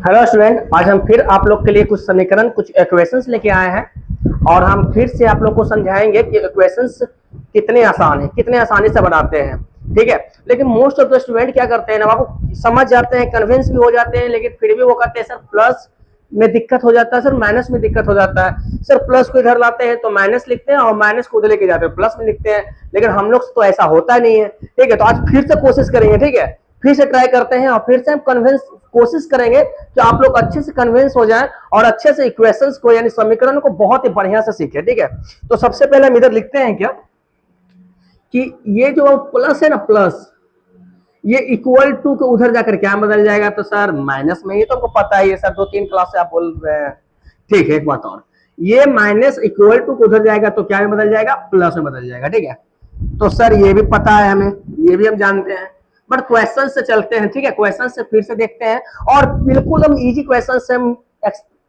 Hello student, आज हम फिर आप लोग के लिए कुछ समीकरण, कुछ इक्वेशंस लेके आए हैं और हम फिर से आप लोग को समझाएंगे कि इक्वेशंस कितने आसान है, कितने आसानी से बनाते हैं। ठीक है, लेकिन मोस्ट ऑफ द स्टूडेंट क्या करते हैं ना बाबू, समझ जाते हैं, कन्विंस भी हो जाते हैं, लेकिन फिर भी वो कहते हैं सर प्लस में दिक्कत हो जाता है, सर माइनस में दिक्कत हो जाता है, सर प्लस को इधर लाते हैं तो माइनस लिखते हैं और माइनस को उधर लेके जाते हैं प्लस में लिखते हैं, लेकिन हम लोग तो ऐसा होता नहीं है। ठीक है, तो आज फिर से कोशिश करेंगे, ठीक है, फिर से ट्राई करते हैं और फिर से हम कन्विंस कोशिश करेंगे कि आप लोग अच्छे से कन्विंस हो जाएं और अच्छे से इक्वेशंस को यानी समीकरण को बहुत ही बढ़िया से सीखें। ठीक है, तो सबसे पहले हम इधर लिखते हैं क्या कि ये जो प्लस है ना, प्लस ये इक्वल टू के उधर जाकर क्या बदल जाएगा, तो सर माइनस में ही, तो आपको पता ही है सर, 2-3 क्लास से आप बोल रहे हैं। ठीक है, एक बात और, ये माइनस इक्वल टू को उधर जाएगा तो क्या में बदल जाएगा, प्लस में बदल जाएगा। ठीक है, तो सर ये भी पता है हमें, ये भी हम जानते हैं, बट क्वेश्चन से चलते हैं। ठीक है, क्वेश्चन से फिर से देखते हैं और बिल्कुल हम इजी क्वेश्चन से हम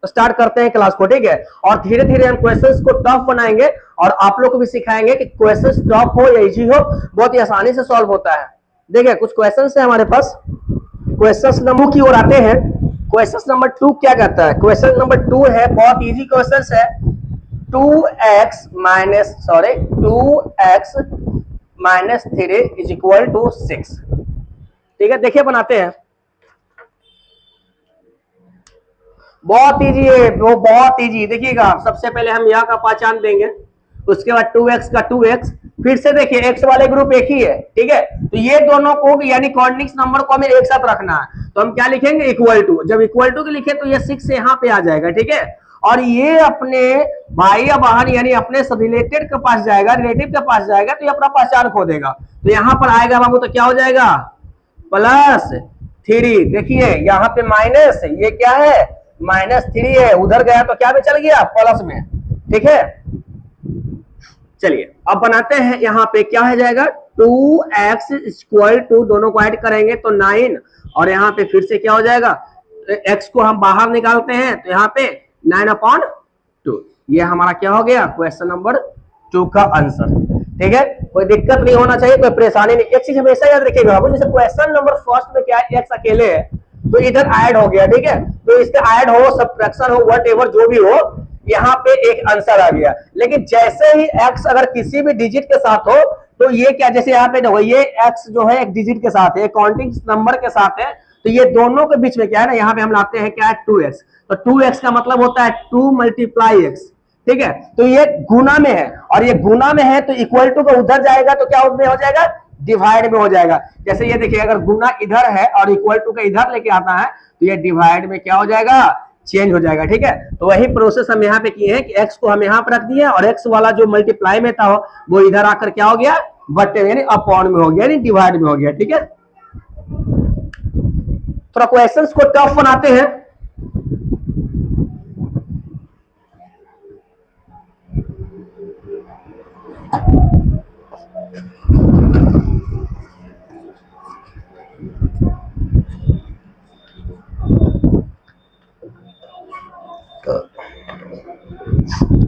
स्टार्ट करते हैं क्लास को। ठीक है, और धीरे धीरे हम क्वेश्चंस को टफ बनाएंगे और आप लोग को भी सिखाएंगे कि क्वेश्चंस टफ हो या इजी हो, बहुत ही आसानी से सॉल्व होता है। देखिए कुछ क्वेश्चन है हमारे पास, क्वेश्चन नंबर की ओर आते हैं। क्वेश्चन नंबर 2 क्या कहता है, क्वेश्चन नंबर 2 है, बहुत इजी क्वेश्चन है, 2x minus 3 is equal to 6। ठीक है, देखिए बनाते हैं, बहुत इजी है वो, बहुत इजी। देखिएगा सबसे पहले हम यहाँ का पहचान देंगे, उसके बाद 2x का 2x, फिर से देखिए x वाले ग्रुप एक ही है। ठीक है, तो ये दोनों को यानी कॉर्डिनेट्स नंबर को हमें एक साथ रखना है, तो हम क्या लिखेंगे, इक्वल टू। जब इक्वल टू के लिखे तो ये 6 यहाँ पे आ जाएगा। ठीक है, और ये अपने भाई या बहन यानी अपने रिलेटेड के पास जाएगा, रिलेटिव के पास जाएगा तो ये अपना पहचान खो देगा, तो यहाँ पर आएगा बाबू तो क्या हो जाएगा, +3। देखिए यहाँ पे माइनस, ये क्या है, -3 है, उधर गया तो क्या में चल गया, प्लस में। ठीक है, चलिए अब बनाते हैं, यहाँ पे क्या हो जाएगा, 2x इक्वल टू, दोनों को ऐड करेंगे तो 9, और यहाँ पे फिर से क्या हो जाएगा, x को हम बाहर निकालते हैं तो यहाँ पे 9/2। ये हमारा क्या हो गया, क्वेश्चन नंबर 2 का आंसर। ठीक है, कोई दिक्कत नहीं होना चाहिए, कोई परेशानी नहीं। एक चीज हमेशा याद रखिएगा, जैसे क्वेश्चन नंबर फर्स्ट में क्या है, x अकेले है तो इधर ऐड हो गया। ठीक है, तो इसका ऐड हो, सब्ट्रैक्शन हो, व्हाटएवर जो भी हो, यहाँ पे एक आंसर आ गया। लेकिन जैसे ही x अगर किसी भी डिजिट के साथ हो तो ये क्या, जैसे यहाँ पे देखो ये x जो है एक डिजिट के साथ है, काउंटिंग नंबर के साथ है, तो ये दोनों के बीच में क्या है ना, यहाँ पे हम लाते हैं क्या है, 2x। तो 2x का मतलब होता है 2 × x। ठीक है, तो ये गुना में है, और ये गुना में है तो इक्वल टू का उधर जाएगा तो क्या में हो जाएगा, डिवाइड में हो जाएगा। जैसे ये देखिए, अगर गुना इधर है और इक्वल टू का इधर लेके आता है तो ये डिवाइड में क्या हो जाएगा, चेंज हो जाएगा। ठीक है, तो वही प्रोसेस हम यहाँ पे किए हैं कि x को हम यहाँ पर रख दिए और x वाला जो मल्टीप्लाई में था वो इधर आकर क्या हो गया, बटे यानी अपॉन में हो गया, यानी डिवाइड में हो गया। ठीक है, थोड़ा क्वेश्चंस को टफ बनाते हैं।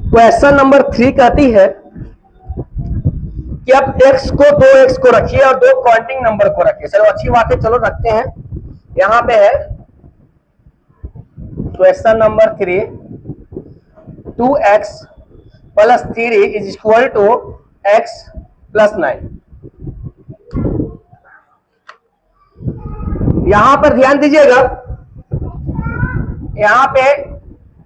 क्वेश्चन नंबर 3 कहती है कि अब x को 2x को रखिए और 2 काउंटिंग नंबर को रखिए। चलो अच्छी बात है, चलो रखते हैं। यहां पे है question number 3, 2x + 3 is equal to x + 9। यहां पर ध्यान दीजिएगा, यहां पे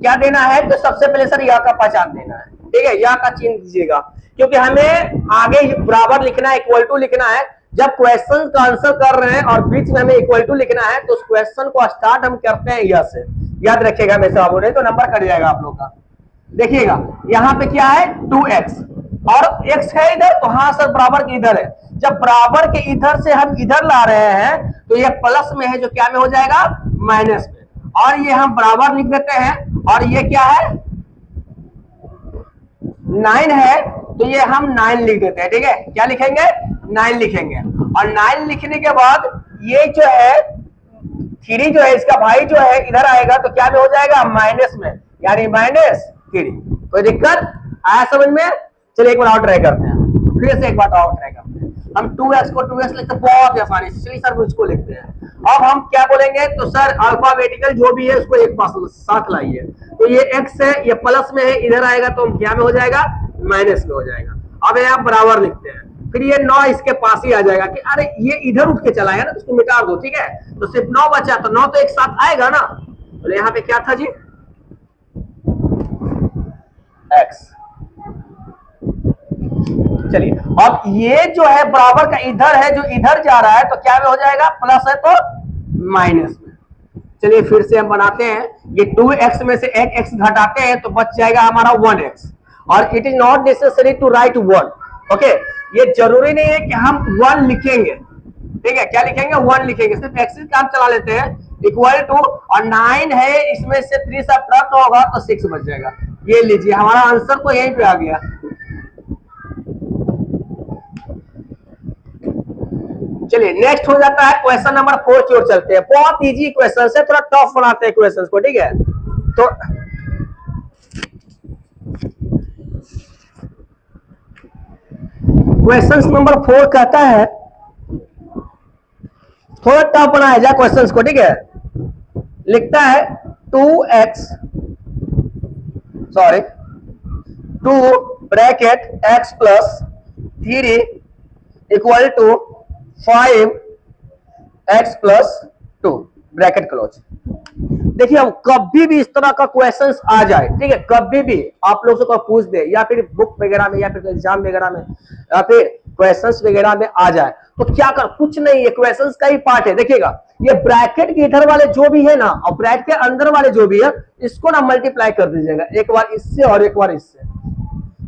क्या देना है, तो सबसे पहले सर यहाँ का पहचान देना है। ठीक है, यहाँ का चिन्ह दीजिएगा, क्योंकि हमें आगे बराबर लिखना है, इक्वल टू लिखना है। जब क्वेश्चन का आंसर कर रहे हैं और बीच में हमें इक्वल टू लिखना है तो उस क्वेश्चन को स्टार्ट हम करते हैं यह से, याद रखिएगा मेरे बाबू, नहीं तो नंबर कट जाएगा आप लोग का। देखिएगा यहाँ पे क्या है, 2x और x है इधर, तो हाँ सर बराबर के इधर है। जब बराबर के इधर से हम इधर ला रहे हैं तो ये प्लस में है, जो क्या में हो जाएगा, माइनस में, और ये हम बराबर लिख देते हैं। और ये क्या है, 9 है, तो ये हम 9 लिख देते हैं। ठीक है, क्या लिखेंगे, 9 लिखेंगे, और 9 लिखने के बाद ये जो है 3 जो है, इसका भाई जो है इधर आएगा तो क्या में हो जाएगा, माइनस में, यानी -3। कोई दिक्कत आया समझ में? चलिए एक बार और ट्राई करते हैं, फिर से एक बार और ट्राई करते हैं। हम 2x को 2x लिखते हैं बहुत आसानी से, चलिए सर इसको लिखते हैं। अब हम क्या बोलेंगे, तो सर अल्फाबेटिकल जो भी है उसको एक पास साथ लाइए। तो ये x है, ये प्लस में है, इधर आएगा तो क्या में हो जाएगा, माइनस में हो जाएगा। अब ये आप बराबर लिखते हैं, फिर ये 9 इसके पास ही आ जाएगा कि अरे ये इधर उठ के चला है ना, तो उसको मिटा दो, ठीक है। तो सिर्फ 9 बचा, तो 9 तो एक साथ आएगा ना, तो यहाँ पे क्या था जी, x। चलिए अब ये जो है बराबर का इधर है, जो इधर जा रहा है तो क्या में हो जाएगा, प्लस है तो माइनस में। चलिए फिर से हम बनाते हैं, ये 2x में से एक x घटाते हैं तो बच जाएगा हमारा 1x। और it is not necessary to write 1, okay. ये जरूरी नहीं है कि हम 1 लिखेंगे, ठीक है। क्या लिखेंगे, 1 लिखेंगे, सिर्फ एक्सिस काम चला लेते हैं, इक्वल टू, और 9 है इसमें से 3 से प्राप्त होगा तो 6 बच जाएगा। ये लीजिए हमारा आंसर तो यहीं पे आ गया। चलिए नेक्स्ट हो जाता है क्वेश्चन नंबर 4 की ओर चलते हैं। बहुत इजी क्वेश्चन है, थोड़ा टफ बनाते हैं क्वेश्चन को, ठीक है। तो क्वेश्चन नंबर 4 कहता है, थोड़ा टफ बनाया जाए क्वेश्चन को, ठीक है। लिखता है 2 bracket x plus 3 equal to 5x plus 2 bracket close. देखिए अब कभी भी इस तरह का क्वेश्चंस आ जाए, ठीक है, कभी भी आप लोग से कोई पूछ दे या फिर बुक वगैरह में या फिर एग्जाम वगैरह में या फिर क्वेश्चंस वगैरह में आ जाए तो क्या कर, कुछ नहीं, ये क्वेश्चंस का ही पार्ट है। देखिएगा ये ब्रैकेट के इधर वाले जो भी है ना और ब्रैकेट के अंदर वाले जो भी है इसको ना मल्टीप्लाई कर दीजिएगा, एक बार इससे और एक बार इससे,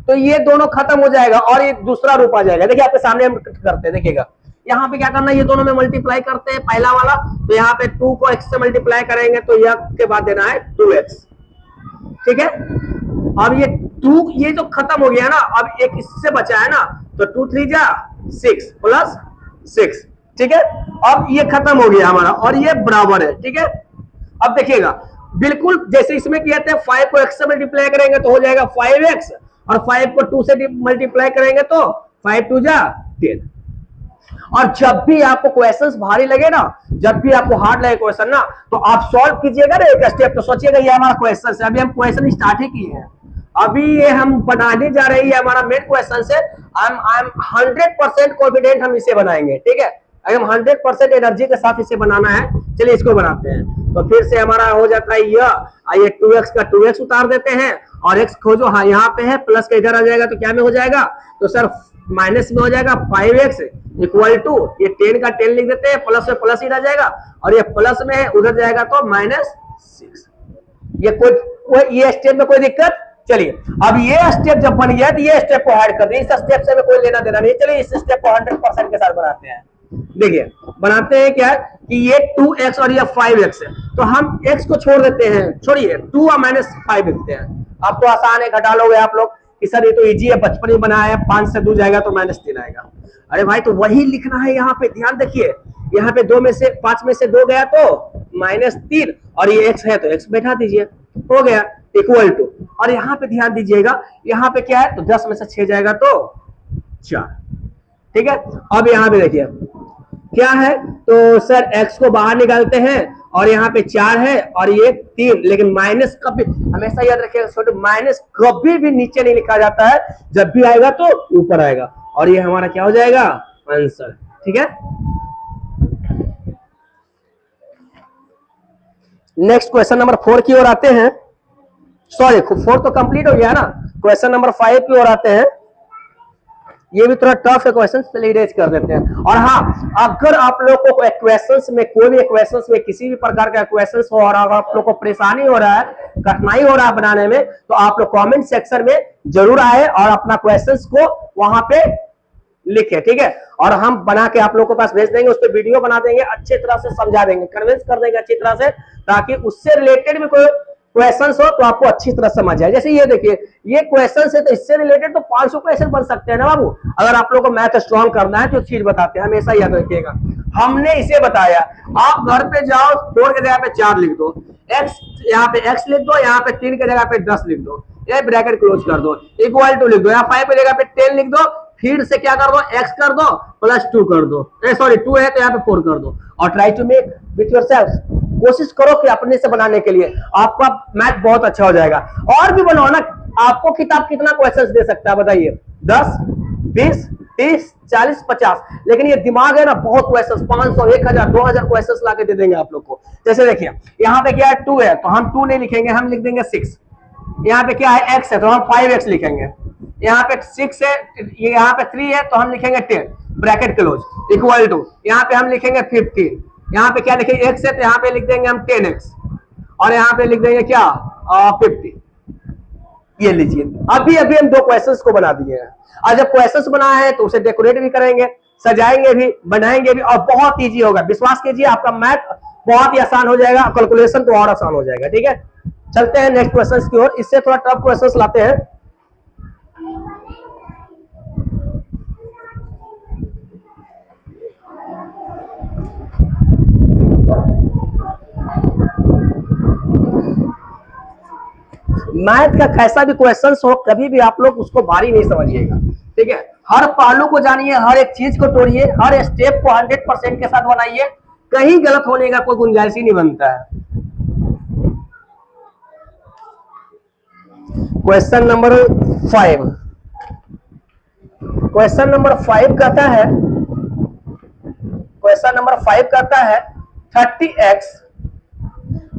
तो ये दोनों खत्म हो जाएगा और ये दूसरा रूप आ जाएगा। देखिए आपके सामने हम करते हैं, देखिएगा यहाँ पे क्या करना है, ये दोनों में मल्टीप्लाई करते हैं पहला वाला, तो यहाँ पे 2 को x से मल्टीप्लाई करेंगे तो यह के बाद देना है 2x, ठीक है। अब ये 2 ये तो खत्म हो गया ना, अब एक इससे बचा है ना, तो 2 3 जा 6 प्लस 6, ठीक है। अब ये खत्म हो गया हमारा और ये बराबर है, ठीक है। अब देखिएगा बिल्कुल जैसे इसमें किया था, 5 को x से मल्टीप्लाई करेंगे तो हो जाएगा 5x, और 5 को 2 से मल्टीप्लाई करेंगे तो 5 2 जा 10। और जब भी आपको क्वेश्चंस भारी लगे ना, जब भी आपको हार्ड लगे क्वेश्चन ना, तो आप सॉल्व कीजिएगा ना एक स्टेप, तो सोचिएगा ये हमारा क्वेश्चन है, अभी हम क्वेश्चन स्टार्ट ही किए हैं, अभी ये हम बनाने जा रहे हैं, हमारा मेन क्वेश्चन है। आई एम 100% कॉन्फिडेंट हम इसे बनाएंगे, ठीक है, एकदम 100% एनर्जी के साथ इसे बनाना है। चलिए इसको बनाते हैं, तो फिर से हमारा हो जाता है ये 2x का 2x उतार देते हैं और x खोजो, हाँ यहाँ पे है, प्लस का इधर आ जाएगा तो क्या में हो जाएगा, तो सर माइनस में हो जाएगा 5x इक्वल टू, ये 10 का 10 लिख देते हैं, प्लस में प्लस ही रह जाएगा, और ये प्लस में है उधर जाएगा तो -6। ये कोई ये स्टेप में कोई दिक्कत। चलिए अब ये स्टेप जब बन गया तो ये स्टेप को ऐड कर दिए, इस स्टेप से कोई लेना देना नहीं। चलिए इस स्टेप को 100% के साथ बनाते हैं। देखिए बनाते हैं क्या कि ये 2x और ये 5x है, तो हम x को छोड़ देते हैं, छोड़िए 2 और -5 लिखते हैं। अब तो आसान है, घटा लोगे आप लोग कि सर ये तो इजी है, बचपन ही बनाया है, 5 से 2 जाएगा तो -3 आएगा। अरे भाई तो वही लिखना है, यहाँ पे ध्यान देखिए, यहाँ पे 2 में से 5 में से 2 गया तो -3, और ये x है तो x बैठा दीजिए, हो गया इक्वल टू, और यहाँ पे ध्यान दीजिएगा, यहाँ पे क्या है तो 10 में से 6 जाएगा तो 4, ठीक है। अब यहाँ पे देखिए क्या है, तो सर x को बाहर निकालते हैं और यहाँ पे 4 है और ये 3, लेकिन माइनस कभी हमेशा याद रखिएगा छोटे, माइनस कभी भी नीचे नहीं लिखा जाता है, जब भी आएगा तो ऊपर आएगा, और ये हमारा क्या हो जाएगा आंसर, ठीक है। नेक्स्ट क्वेश्चन नंबर 4 की ओर आते हैं, सॉरी 4 तो कंप्लीट हो गया ना, क्वेश्चन नंबर 5 की ओर आते हैं। ये भी थोड़ा टफ है क्वेश्चन, चलिए इरेज कर देते हैं। और हाँ, अगर आप लोगों को क्वेश्चंस में कोई भी क्वेश्चंस में किसी भी प्रकार का क्वेश्चंस हो और अगर आप लोग को परेशानी हो रहा है, कठिनाई हो रहा है बनाने में, तो आप लोग कमेंट सेक्शन में जरूर आए और अपना क्वेश्चंस को वहां पे लिखे, ठीक है। और हम बना के आप लोग के पास भेज देंगे, उस पर वीडियो बना देंगे, अच्छी तरह से समझा देंगे, कन्विंस कर देंगे अच्छी तरह से, ताकि उससे रिलेटेड भी कोई क्वेश्चंस हो तो आपको अच्छी तरह समझ आए। जैसे ये देखिए, ये क्वेश्चन है तो इससे रिलेटेड तो 500 क्वेश्चन बन सकते हैं ना बाबू। अगर आप लोगों को मैथ स्ट्रॉन्ग करना है तो चीज बताते हैं, हमेशा याद रखिएगा। हमने इसे बताया, आप घर पे जाओ, 4 की जगह पे 4 लिख दो, x यहाँ पे x लिख दो, यहाँ पे 3 की जगह पे 10 लिख दो, ये ब्रैकेट क्लोज कर दो, इक्वल टू लिख दो, यहाँ 5 की जगह पे 10 लिख दो, फिर से क्या कर दो, x कर दो प्लस 2 कर दो, सॉरी 2 है तो यहाँ पे 4 कर दो, और try to make with yourself, कोशिश करो कि अपने से बनाने के लिए, आपका मैथ बहुत अच्छा हो जाएगा। और भी बनाओ ना, आपको किताब कितना क्वेश्चंस दे सकता है बताइए, 10, 20, 30, 40, 50, लेकिन ये दिमाग है ना, बहुत क्वेश्चंस, 500, 1000, 2000 क्वेश्चंस लाके दे देंगे आप लोग को। जैसे देखिए यहाँ पे क्या है, 2 है तो हम 2 नहीं लिखेंगे, हम लिख देंगे 6। यहाँ पे क्या है, x है तो हम 5x लिखेंगे। यहाँ पे 6 है, यहाँ पे 3 है तो हम लिखेंगे 10 ब्रैकेट क्लोज, इक्वल टू यहाँ पे हम लिखेंगे 15, यहाँ पे क्या लिखेंगे, x है तो यहाँ पे लिख देंगे हम 10x, और यहाँ पे लिख देंगे क्या 50। ये लीजिए, अभी अभी हम 2 क्वेश्चंस को बना दिए हैं। और जब क्वेश्चंस बनाए हैं तो उसे डेकोरेट भी करेंगे, सजाएंगे भी, बनाएंगे भी, और बहुत इजी होगा, विश्वास कीजिए आपका मैथ बहुत ही आसान हो जाएगा, कैलकुलेशन तो और आसान हो जाएगा। ठीक है, चलते हैं नेक्स्ट क्वेश्चंस की ओर, इससे थोड़ा टफ क्वेश्चंस लाते हैं। मैथ का कैसा भी क्वेश्चंस हो, कभी भी आप लोग उसको भारी नहीं समझिएगा। ठीक है, हर पहलू को जानिए, हर एक चीज को तोड़िए, हर स्टेप को 100% के साथ बनाइए, कहीं गलत होने का कोई गुंजाइश ही नहीं बनता है। क्वेश्चन नंबर 5, क्वेश्चन नंबर 5 कहता है, क्वेश्चन नंबर 5 कहता है 30x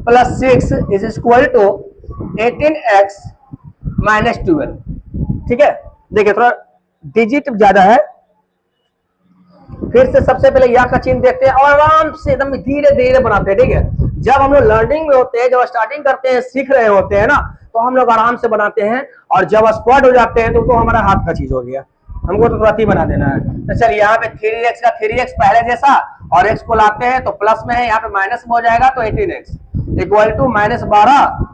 plus 6 is equal to 18x minus 12। ठीक है, देखिए थोड़ा डिजिट ज्यादा है, फिर से सबसे पहले या का चिन्ह देखते हैं और आराम से एकदम धीरे धीरे बनाते हैं। ठीक है, जब हम लोग लर्निंग में होते हैं, जब स्टार्टिंग करते हैं, सीख रहे होते हैं ना, तो हम लोग आराम से बनाते हैं, और जब स्क्वाड हो जाते हैं तो हमारा हाथ का चीज हो गया, हमको तो तुरंत ही बना देना है। तो चलिए यहाँ पे 3x का 3x पहले जैसा, और x को लाते हैं तो प्लस में है, यहाँ पे माइनस में हो जाएगा तो 18x इक्वल टू माइनस 12,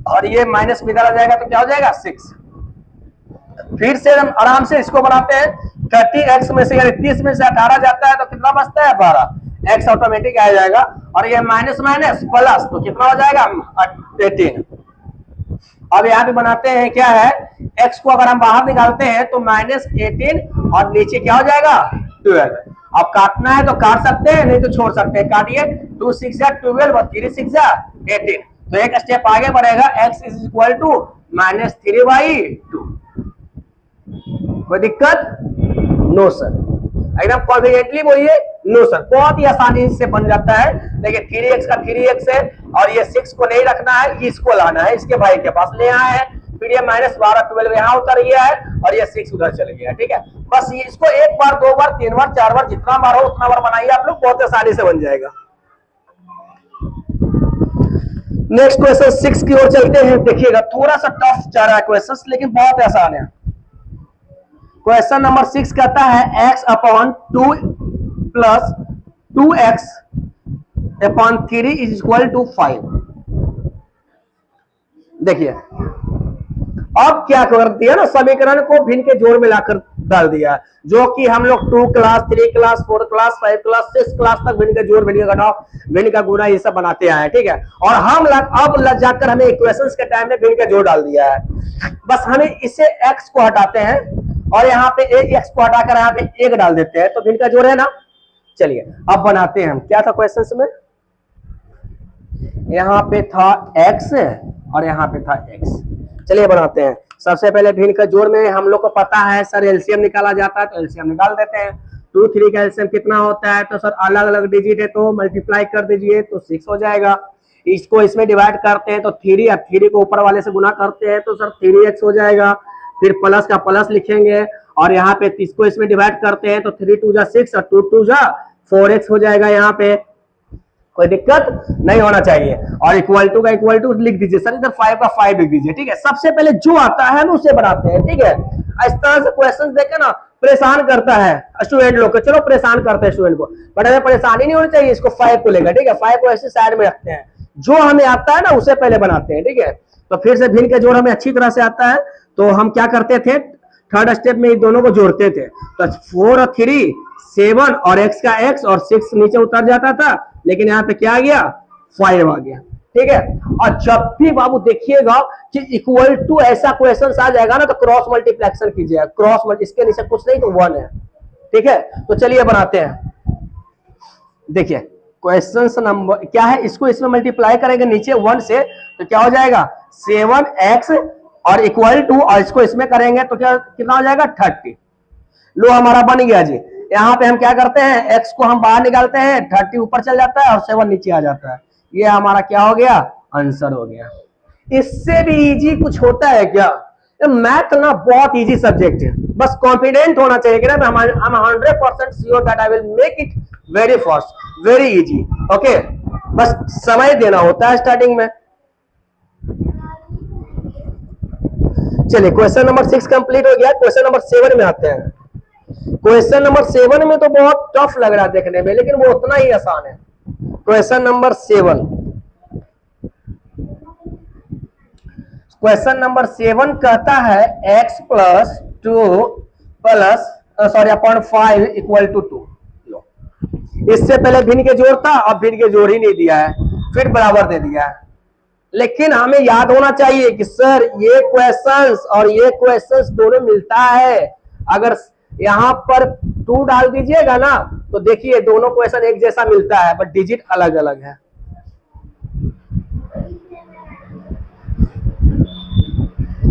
और ये माइनस में डाला जाएगा तो क्या हो जाएगा 6। फिर से हम आराम से इसको बनाते हैं, 30x में से यानी 30 में से 18 जाता है तो कितना बचता है 12, x ऑटोमेटिक आ जाएगा, और ये माइनस माइनस प्लस तो कितना हो जाएगा 18। अब यहाँ पे बनाते हैं क्या है, x को अगर हम बाहर निकालते हैं तो माइनस 18 और नीचे क्या हो जाएगा 12। अब काटना है तो काट सकते हैं, नहीं तो छोड़ सकते हैं, काटिए, 2 6 12 और 3 6 18, तो एक स्टेप आगे बढ़ेगा, x is equal to minus 3/2। कोई दिक्कत? नो सर, एकदम कॉन्फिडेंटली बोलिए नो सर, बहुत ही आसानी से बन जाता है। देखिए 3x का 3x है, और ये 6 को नहीं रखना है, इसको लाना है, इसके भाई के पास ले आए हैं, फिर ये माइनस 12 12 यहाँ उतर गया है, और ये 6 उधर चल गया। ठीक है, बस ये इसको 1 बार 2 बार 3 बार 4 बार जितना बार हो उतना बार बनाइए, आप लोग बहुत आसानी से बन जाएगा। नेक्स्ट क्वेश्चन 6 की ओर चलते हैं। देखिएगा थोड़ा सा टफ जा रहा है क्वेश्चन, लेकिन बहुत आसान है। क्वेश्चन नंबर 6 कहता है x upon 2 plus 2x upon 3 is equal to 5। देखिए अब क्या कर दिया ना, समीकरण को भिन्न के जोड़ में लाकर डाल दिया, जो कि हम लोग 2 class 3 class 4 class 5 class 6 class तक भिन्न का जोड़, भिन्न का घटाव, भिन्न का गुणा, ये सब बनाते आए। ठीक है, और हम अब लग जाकर हमें इक्वेशंस के टाइम में भिन्न का जोड़ डाल दिया है। बस हमें इसे x को हटाते हैं, और यहाँ पे x को हटाकर यहाँ पे 1 डाल देते हैं, तो भिन्न का जोड़ है ना। चलिए अब बनाते हैं हम, क्या था क्वेश्चन में, यहाँ पे था x और यहाँ पे था x। चलिए बनाते हैं। सबसे पहले भिन्न का जोड़ में हम लोग को पता है सर एलसीएम निकाला जाता है, तो एलसीएम निकाल देते हैं। 2 3 का एलसीएम कितना होता है, तो सर अलग अलग डिजिट है तो मल्टीप्लाई कर दीजिए तो 6 हो जाएगा। इसको इसमें डिवाइड करते हैं तो 3, अब 3 को ऊपर वाले से गुना करते हैं तो सर 3x हो जाएगा। फिर प्लस का प्लस लिखेंगे, और यहाँ पे इसको इसमें डिवाइड करते हैं तो 3 2 जा 6 और 2 2 जा 4x हो जाएगा। यहाँ पे कोई दिक्कत नहीं होना चाहिए, और इक्वल टू का इक्वल टू लिख दीजिए। सर इधर 5 का 5 लिख दीजिए। ठीक है, सबसे पहले जो आता है ना उसे बनाते हैं। ठीक है, इस तरह से क्वेश्चन देखे ना परेशान करता है स्टूडेंट लोग को, चलो परेशान करते हैं स्टूडेंट को, बट हमें परेशानी नहीं होनी चाहिए। इसको 5 को लेकर, ठीक है, 5 को ऐसे साइड में रखते हैं, जो हमें आता है ना उसे पहले बनाते हैं। ठीक है, तो फिर से भिन्न का जोड़ हमें अच्छी तरह से आता है, तो हम क्या करते थे, थर्ड स्टेप में इन दोनों को जोड़ते थे, तो 4 और 3 7 और x का x और 6 नीचे उतर जाता था, लेकिन यहाँ पे क्या आ गया 5 आ गया। ठीक है। और जब भी बाबू देखिएगा कि इक्वल टू ऐसा क्वेश्चन आ जाएगा ना, तो क्रॉस मल्टीप्लेक्शन कीजिएगा, इसके नीचे कुछ नहीं तो 1 है, ठीक है। तो चलिए बनाते हैं। देखिए क्वेश्चन नंबर क्या है, इसको इसमें मल्टीप्लाई करेंगे नीचे 1 से, तो क्या हो जाएगा 7x और इक्वल टू, और इसको इसमें करेंगे तो क्या कितना हो जाएगा 30। लो हमारा बन गया जी। यहाँ पे हम क्या करते हैं, x को हम बाहर निकालते हैं, 30 ऊपर चल जाता है और 7 नीचे आ जाता है। ये हमारा क्या हो गया, आंसर हो गया। इससे भी इजी कुछ होता है क्या? मैथ ना बहुत इजी सब्जेक्ट है, बस कॉन्फिडेंट होना चाहिए कि ना हम 100% sure that I will make it very fast, very easy. Okay, बस समय देना होता है स्टार्टिंग में। चलिए क्वेश्चन नंबर 6 कंप्लीट हो गया। क्वेश्चन नंबर 7 में आते हैं। क्वेश्चन नंबर 7 में तो बहुत टफ लग रहा है देखने में, लेकिन वो उतना ही आसान है। क्वेश्चन नंबर 7, क्वेश्चन नंबर 7 कहता है x plus 2 plus upon 5 equal to 2। इससे पहले भिन्न के जोड़ था, अब भिन्न के जोड़ ही नहीं दिया है, फिर बराबर दे दिया है। लेकिन हमें याद होना चाहिए कि सर ये क्वेश्चंस और ये क्वेश्चंस दोनों मिलता है। अगर यहां पर 2 डाल दीजिएगा ना, तो देखिए दोनों क्वेश्चन एक जैसा मिलता है, बट डिजिट अलग अलग है।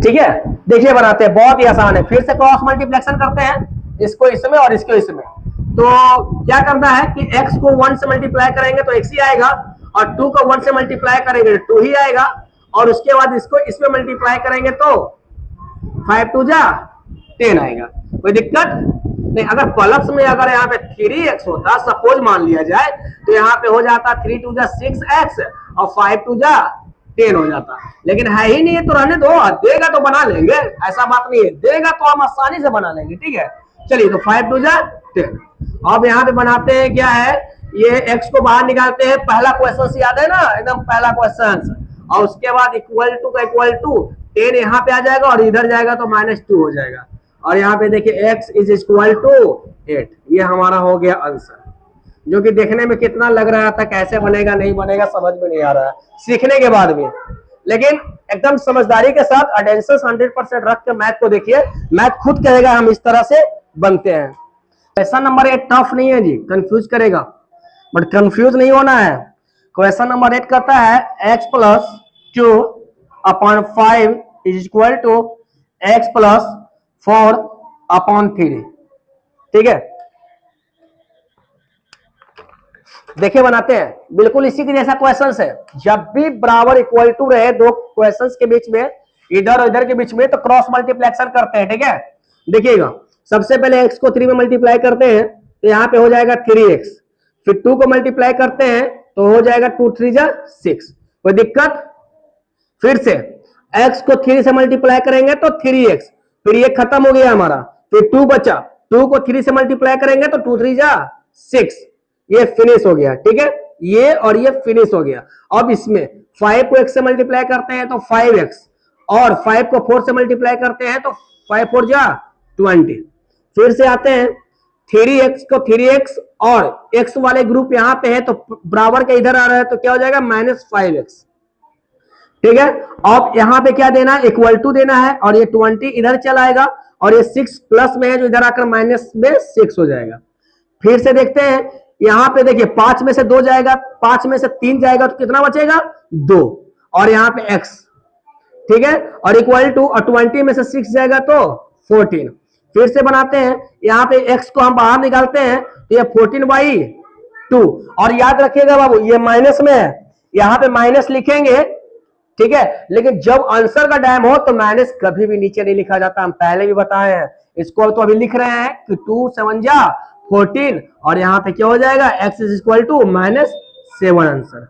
ठीक है, देखिए बनाते हैं, बहुत ही आसान है। फिर से क्रॉस मल्टीप्लेक्शन करते हैं, इसको इसमें और इसको इसमें। तो क्या करना है कि x को 1 से मल्टीप्लाई करेंगे तो x ही आएगा, और 2 को 1 से मल्टीप्लाई करेंगे तो 2 ही आएगा, और उसके बाद इसको इसमें मल्टीप्लाई करेंगे तो 5 2 जा 10 आएगा। कोई दिक्कत नहीं। अगर प्लस में अगर यहाँ पे 3x होता, सपोज मान लिया जाए, तो यहाँ पे हो जाता 3 2 जा 6x और 5 2 जा 10 हो जाता। लेकिन है ही नहीं है तो रहने दो, देगा तो बना लेंगे, ऐसा बात नहीं है, देगा तो हम आसानी से बना लेंगे। ठीक है, चलिए तो 5 2 जा 10। अब यहाँ पे बनाते हैं क्या है, ये x को बाहर निकालते हैं। पहला क्वेश्चन याद है ना, एकदम पहला क्वेश्चन, और उसके बाद इक्वल टू का इक्वल टू 10 यहाँ पे आ जाएगा और इधर जाएगा तो -2 हो जाएगा। और यहाँ पे देखिए x इज इक्वल टू 8। ये हमारा हो गया आंसर, जो कि देखने में कितना लग रहा था, कैसे बनेगा नहीं बनेगा समझ में नहीं आ रहा है सीखने के बाद भी। लेकिन एकदम समझदारी के साथ अटेंशन 100% रख के मैथ को देखिए, मैथ खुद कहेगा हम इस तरह से बनते हैं। क्वेश्चन नंबर 8 टफ नहीं है जी, कंफ्यूज करेगा, बट कंफ्यूज नहीं होना है। क्वेश्चन नंबर 8 कहता है x plus 2 upon 5 is equal to x plus 4 upon 3। ठीक है, देखिए बनाते हैं, बिल्कुल इसी के जैसा क्वेश्चन है। जब भी बराबर इक्वल टू रहे दो क्वेश्चंस के बीच में, इधर और इधर के बीच में, तो क्रॉस मल्टीप्लेक्शन करते हैं। ठीक है, देखिएगा सबसे पहले x को 3 में मल्टीप्लाई करते हैं तो यहाँ पे हो जाएगा 3x, फिर 2 को मल्टीप्लाई करते हैं तो हो जाएगा 2 3 जा 6। कोई दिक्कत? फिर से x को 3 से मल्टीप्लाई करेंगे तो 3x, फिर ये खत्म हो गया हमारा, फिर 2 बचा, 2 को 3 से मल्टीप्लाई करेंगे तो 2 3 जा 6, ये फिनिश हो गया। ठीक है, ये और ये फिनिश हो गया। अब इसमें 5 को x से मल्टीप्लाई करते हैं तो 5x, और 5 को 4 से मल्टीप्लाई करते हैं तो 5 4 जा 20। फिर से आते हैं 3x को 3x, और x वाले ग्रुप यहाँ पे है तो बराबर के इधर आ रहा है तो क्या हो जाएगा -5x। ठीक है, अब यहाँ पे क्या देना है, इक्वल टू देना है, और ये 20 इधर चला आएगा, और ये 6 प्लस में है जो इधर आकर माइनस में 6 हो जाएगा। फिर से देखते हैं, यहाँ पे देखिए 5 में से 2 जाएगा, 5 में से 3 जाएगा तो कितना बचेगा 2, और यहाँ पे x। ठीक है, और इक्वल टू, और 20 में से 6 जाएगा तो 14। फिर से बनाते हैं, यहाँ पे x को हम बाहर निकालते हैं तो ये 14/2, और याद रखिएगा बाबू ये माइनस में है, यहाँ पे माइनस लिखेंगे। ठीक है, लेकिन जब आंसर का टाइम हो तो माइनस कभी भी नीचे नहीं लिखा जाता, हम पहले भी बताए हैं। इसको तो अभी लिख रहे हैं कि 2 7 जा 14, और यहाँ पे क्या हो जाएगा x is equal to -7 answer.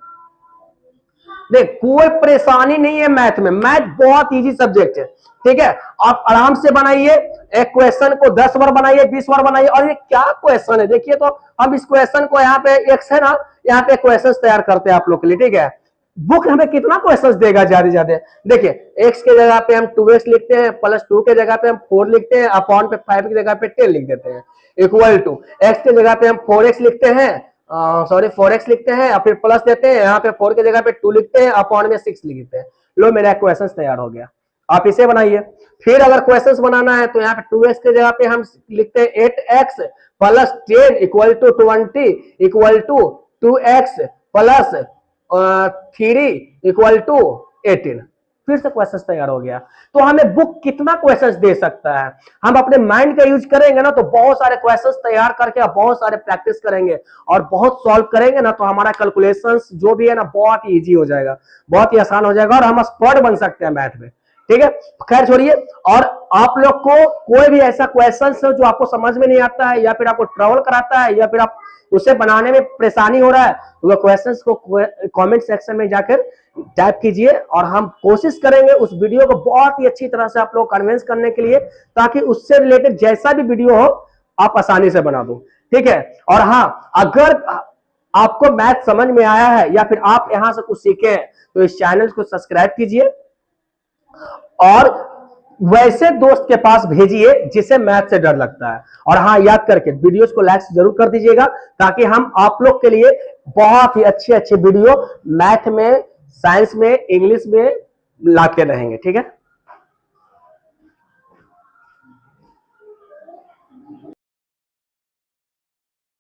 देख कोई परेशानी नहीं है मैथ में, मैथ बहुत इजी सब्जेक्ट है। ठीक है, आप आराम से बनाइए, एक क्वेश्चन को 10 बार बनाइए, 20 बार बनाइए। और ये क्या क्वेश्चन है देखिए, तो हम इस क्वेश्चन को यहाँ पे x है ना, यहाँ पे क्वेश्चन तैयार करते हैं आप लोग के लिए। ठीक है, बुक हमें कितना क्वेश्चन देगा ज्यादा से ज्यादा, देखिए x के जगह पे हम 2x लिखते हैं, प्लस 2 के जगह पे हम 4 लिखते हैं, अपॉन पे 5 की जगह पे 10 लिख देते हैं, इक्वल टू x के जगह पे हम 4x लिखते हैं, सॉरी 4x लिखते हैं और फिर प्लस देते हैं, यहाँ पे 4 की जगह पे 2 लिखते हैं, अपॉन में 6 लिखते हैं। लो मेरा क्वेश्चन तैयार हो गया। आप इसे बनाइए। फिर अगर क्वेश्चंस बनाना है तो यहाँ पे 2x की जगह पे हम लिखते हैं 8x plus 10 equal to 20 equal to 2x plus 3 equal to 18। फिर से क्वेश्चन तैयार हो गया। तो हमें बुक कितना क्वेश्चंस दे सकता है, हम अपने माइंड का यूज करेंगे ना तो बहुत सारे क्वेश्चंस तैयार करके बहुत सारे प्रैक्टिस करेंगे और बहुत सॉल्व करेंगे ना तो हमारा कैलकुलेशंस जो भी है ना बहुत इजी हो जाएगा, बहुत ही आसान हो जाएगा और हम एक्सपर्ट बन सकते हैं मैथ में। ठीक है, खैर छोड़िए। और आप लोग को कोई भी ऐसा क्वेश्चन है जो आपको समझ में नहीं आता है या फिर आपको ट्रबल कराता है या फिर आप उसे बनाने में परेशानी हो रहा है तो वो क्वेश्चंस को कमेंट सेक्शन में जाकर टाइप कीजिए और हम कोशिश करेंगे उस वीडियो को बहुत ही अच्छी तरह से आप लोग कन्विंस करने के लिए, ताकि उससे रिलेटेड जैसा भी वीडियो हो आप आसानी से बना दो। ठीक है, और हाँ, अगर आपको मैथ समझ में आया है या फिर आप यहां से कुछ सीखे हैं तो इस चैनल को सब्सक्राइब कीजिए और वैसे दोस्त के पास भेजिए जिसे मैथ से डर लगता है। और हाँ, याद करके वीडियोस को लाइक जरूर कर दीजिएगा ताकि हम आप लोग के लिए बहुत ही अच्छे अच्छे वीडियो मैथ में, साइंस में, इंग्लिश में लाते रहेंगे। ठीक है।